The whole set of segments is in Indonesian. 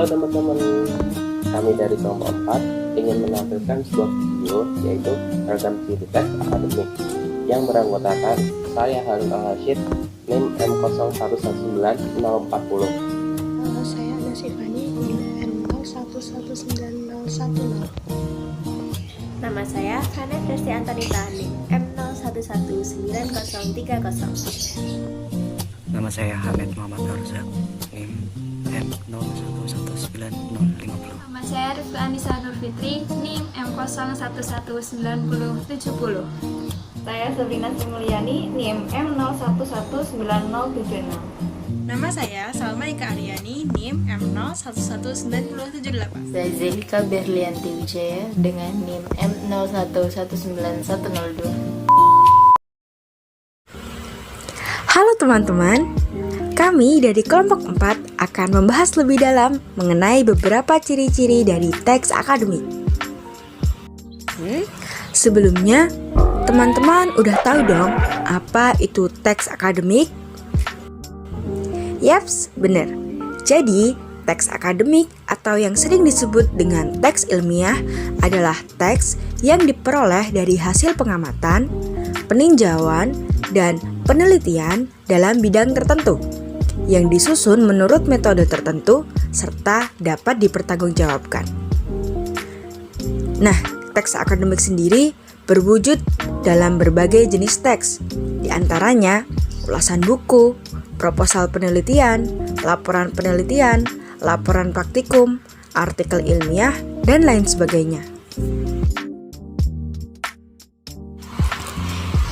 Halo teman-teman, kami dari kelompok 4 ingin menampilkan sebuah video yaitu ragam ciri teks akademik yang beranggotakan saya Harun Al-Hashid, NIM M01191040. Halo, saya Nasifani, NIM M01191010. Nama saya Hanet Resti Antonita, NIM M01193030. Nama saya Hamid Muhammad Arzak, NIM M011950. Nama saya Rifka Anissa Nur Fitri, NIM M01191070. Saya Sabrina Srimulyani, NIM M01190076. Nama saya Salma Ika Aryani, NIM M011978. Saya Zelika Berlianti Wijaya dengan NIM M01191002. Halo teman-teman, kami dari kelompok 4 akan membahas lebih dalam mengenai beberapa ciri-ciri dari teks akademik. Sebelumnya, teman-teman udah tahu dong apa itu teks akademik? Yaps, bener. Jadi, teks akademik atau yang sering disebut dengan teks ilmiah adalah teks yang diperoleh dari hasil pengamatan, peninjauan, dan penelitian dalam bidang tertentu yang disusun menurut metode tertentu serta dapat dipertanggungjawabkan. Nah, teks akademik sendiri berwujud dalam berbagai jenis teks, di antaranya ulasan buku, proposal penelitian, laporan penelitian, laporan praktikum, artikel ilmiah, dan lain sebagainya.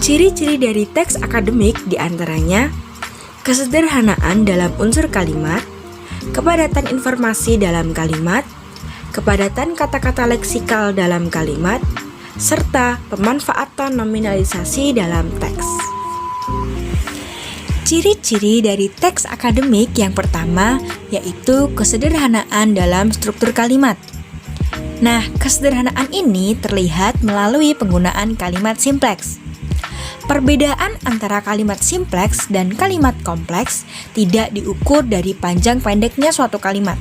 Ciri-ciri dari teks akademik diantaranya kesederhanaan dalam unsur kalimat, kepadatan informasi dalam kalimat, kepadatan kata-kata leksikal dalam kalimat, serta pemanfaatan nominalisasi dalam teks. Ciri-ciri dari teks akademik yang pertama yaitu kesederhanaan dalam struktur kalimat. Nah, kesederhanaan ini terlihat melalui penggunaan kalimat simpleks. Perbedaan antara kalimat simpleks dan kalimat kompleks tidak diukur dari panjang pendeknya suatu kalimat,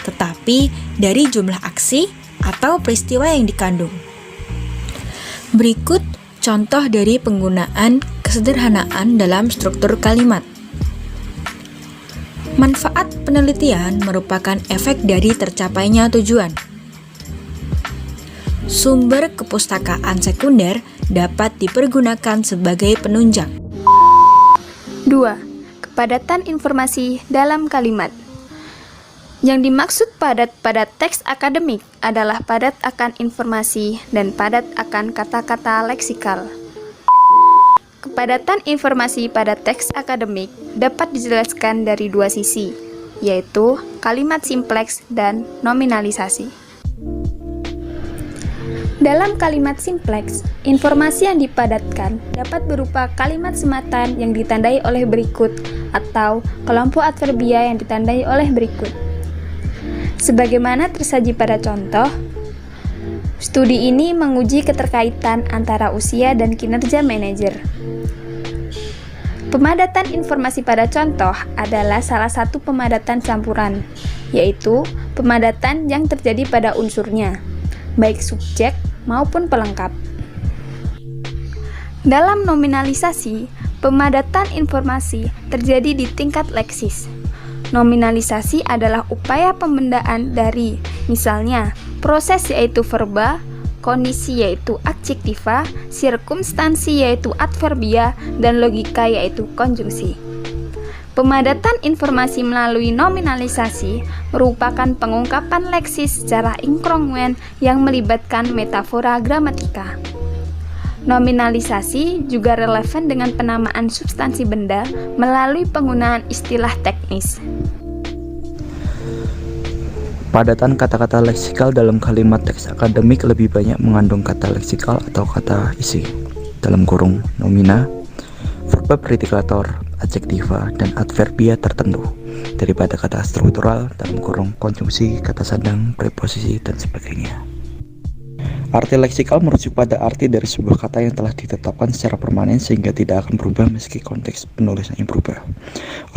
tetapi dari jumlah aksi atau peristiwa yang dikandung. Berikut contoh dari penggunaan kesederhanaan dalam struktur kalimat. Manfaat penelitian merupakan efek dari tercapainya tujuan. Sumber kepustakaan sekunder dapat dipergunakan sebagai penunjang. 2. Kepadatan informasi dalam kalimat. Yang dimaksud padat pada teks akademik adalah padat akan informasi dan padat akan kata-kata leksikal. Kepadatan informasi pada teks akademik dapat dijelaskan dari dua sisi, yaitu kalimat simpleks dan nominalisasi. Dalam kalimat simpleks, informasi yang dipadatkan dapat berupa kalimat sematan yang ditandai oleh berikut atau kelompok adverbia yang ditandai oleh berikut. Sebagaimana tersaji pada contoh, studi ini menguji keterkaitan antara usia dan kinerja manajer. Pemadatan informasi pada contoh adalah salah satu pemadatan campuran, yaitu pemadatan yang terjadi pada unsurnya, baik subjek maupun pelengkap. Dalam nominalisasi, pemadatan informasi terjadi di tingkat leksis. Nominalisasi adalah upaya pembendaan dari, misalnya, proses yaitu verba, kondisi yaitu adjektiva, sirkumstansi yaitu adverbia, dan logika yaitu konjungsi. Pemadatan informasi melalui nominalisasi merupakan pengungkapan leksis secara inkongruen yang melibatkan metafora gramatika. Nominalisasi juga relevan dengan penamaan substansi benda melalui penggunaan istilah teknis. Padatan kata-kata leksikal dalam kalimat teks akademik lebih banyak mengandung kata leksikal atau kata isi dalam kurung nomina, verba predikator, adjektiva, dan adverbia tertentu daripada kata struktural dalam kurung konjungsi, kata sandang, preposisi, dan sebagainya. Arti leksikal merujuk pada arti dari sebuah kata yang telah ditetapkan secara permanen sehingga tidak akan berubah meski konteks penulisannya berubah.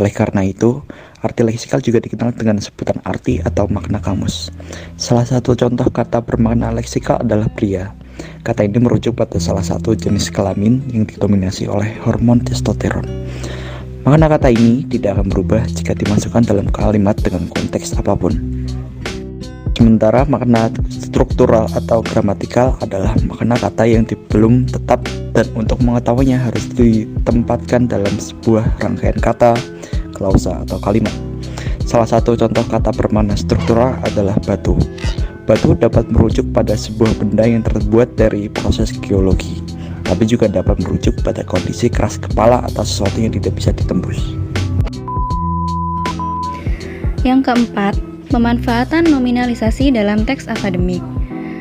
Oleh karena itu, Arti leksikal juga dikenal dengan sebutan arti atau makna kamus. Salah satu contoh kata bermakna leksikal adalah pria. Kata ini merujuk pada salah satu jenis kelamin yang didominasi oleh hormon testosteron. Makna kata ini tidak akan berubah jika dimasukkan dalam kalimat dengan konteks apapun. Sementara makna struktural atau gramatikal adalah makna kata yang belum tetap dan untuk mengetahuinya harus ditempatkan dalam sebuah rangkaian kata, klausa, atau kalimat. Salah satu contoh kata bermakna struktural adalah batu. Batu dapat merujuk pada sebuah benda yang terbuat dari proses geologi, tapi juga dapat merujuk pada kondisi keras kepala atau sesuatu yang tidak bisa ditembus. Yang keempat, pemanfaatan nominalisasi dalam teks akademik.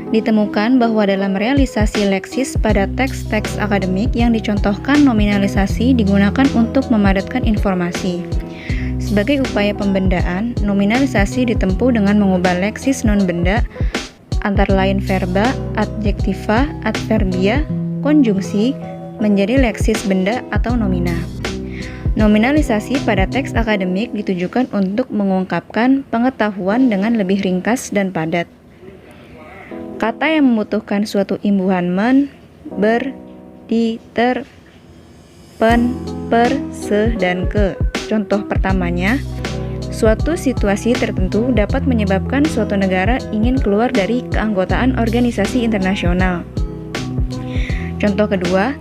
Ditemukan bahwa dalam realisasi leksis pada teks-teks akademik yang dicontohkan nominalisasi digunakan untuk memadatkan informasi. Sebagai upaya pembendaan, nominalisasi ditempuh dengan mengubah leksis non-benda antara lain verba, adjektiva, adverbia, konjungsi menjadi leksis benda atau nomina. Nominalisasi pada teks akademik ditujukan untuk mengungkapkan pengetahuan dengan lebih ringkas dan padat. Kata yang membutuhkan suatu imbuhan men, ber, di, ter, pen, per, se, dan ke. Contoh pertamanya, suatu situasi tertentu dapat menyebabkan suatu negara ingin keluar dari keanggotaan organisasi internasional. Contoh kedua,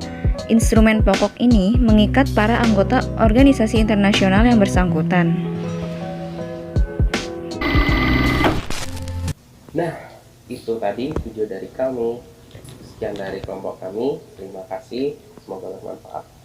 instrumen pokok ini mengikat para anggota organisasi internasional yang bersangkutan. Nah, itu tadi video dari kami. Sekian dari kelompok kami. Terima kasih. Semoga bermanfaat.